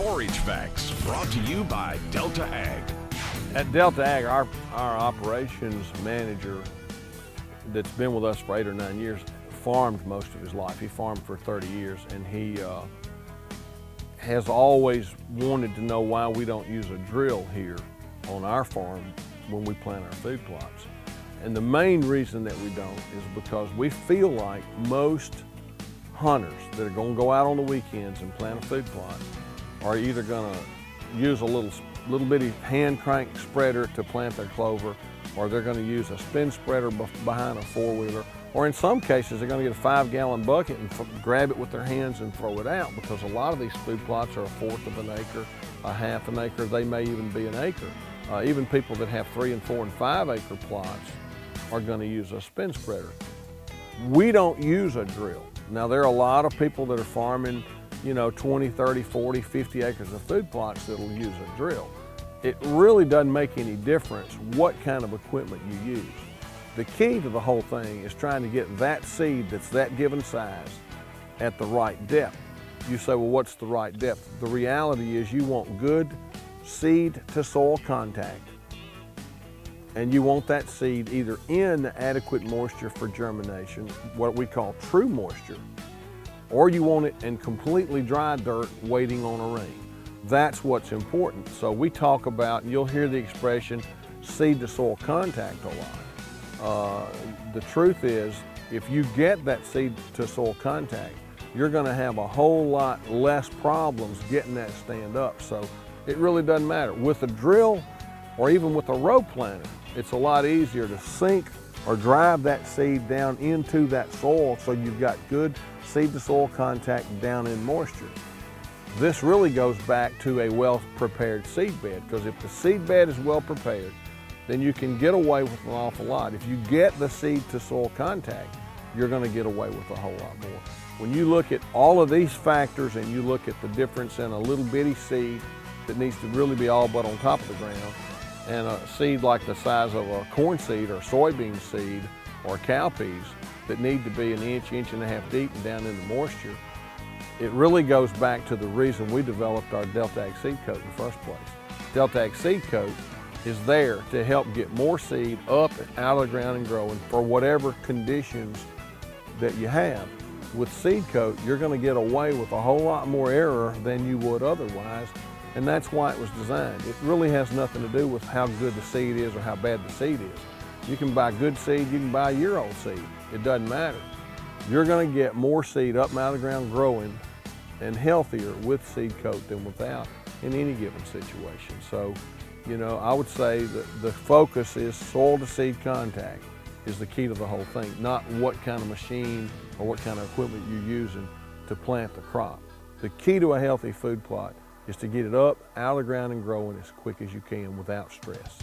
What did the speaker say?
Forage Facts, brought to you by DeltAg. At DeltAg, our operations manager that's been with us for 8 or 9 years farmed most of his life. He farmed for 30 years, and he has always wanted to know why we don't use a drill here on our farm when we plant our food plots. And the main reason that we don't is because we feel like most hunters that are going to go out on the weekends and plant a food plot are either going to use a little bitty hand crank spreader to plant their clover, or they're going to use a spin spreader behind a four-wheeler, or in some cases they're going to get a 5-gallon bucket and grab it with their hands and throw it out, because a lot of these food plots are 1/4 of an acre, a 1/2 an acre, they may even be an acre. Even people that have 3 and 4 and 5 acre plots are going to use a spin spreader. We don't use a drill. Now, there are a lot of people that are farming, 20, 30, 40, 50 acres of food plots that'll use a drill. It really doesn't make any difference what kind of equipment you use. The key to the whole thing is trying to get that seed that's that given size at the right depth. You say, well, what's the right depth? The reality is you want good seed to soil contact, and you want that seed either in adequate moisture for germination, what we call true moisture, or you want it in completely dry dirt waiting on a rain. That's what's important. So we talk about, and you'll hear the expression, seed to soil contact a lot. The truth is, if you get that seed to soil contact, you're gonna have a whole lot less problems getting that stand up. So it really doesn't matter. With a drill, or even with a row planter, it's a lot easier to sink or drive that seed down into that soil so you've got good seed to soil contact down in moisture. This really goes back to a well-prepared seed bed, because if the seed bed is well prepared, then you can get away with an awful lot. If you get the seed to soil contact, you're going to get away with a whole lot more. When you look at all of these factors and you look at the difference in a little bitty seed that needs to really be all but on top of the ground, and a seed like the size of a corn seed or soybean seed or cowpeas that need to be an inch, inch and a half deep and down into moisture, it really goes back to the reason we developed our DeltAg seed coat in the first place. DeltAg seed coat is there to help get more seed up and out of the ground and growing for whatever conditions that you have. With seed coat, you're going to get away with a whole lot more error than you would otherwise, and that's why it was designed. It really has nothing to do with how good the seed is or how bad the seed is. You can buy good seed, you can buy a year-old seed. It doesn't matter. You're going to get more seed up and out of the ground growing and healthier with seed coat than without in any given situation. So, I would say that the focus is soil to seed contact is the key to the whole thing, not what kind of machine or what kind of equipment you're using to plant the crop. The key to a healthy food plot is to get it up, out of the ground and growing as quick as you can without stress.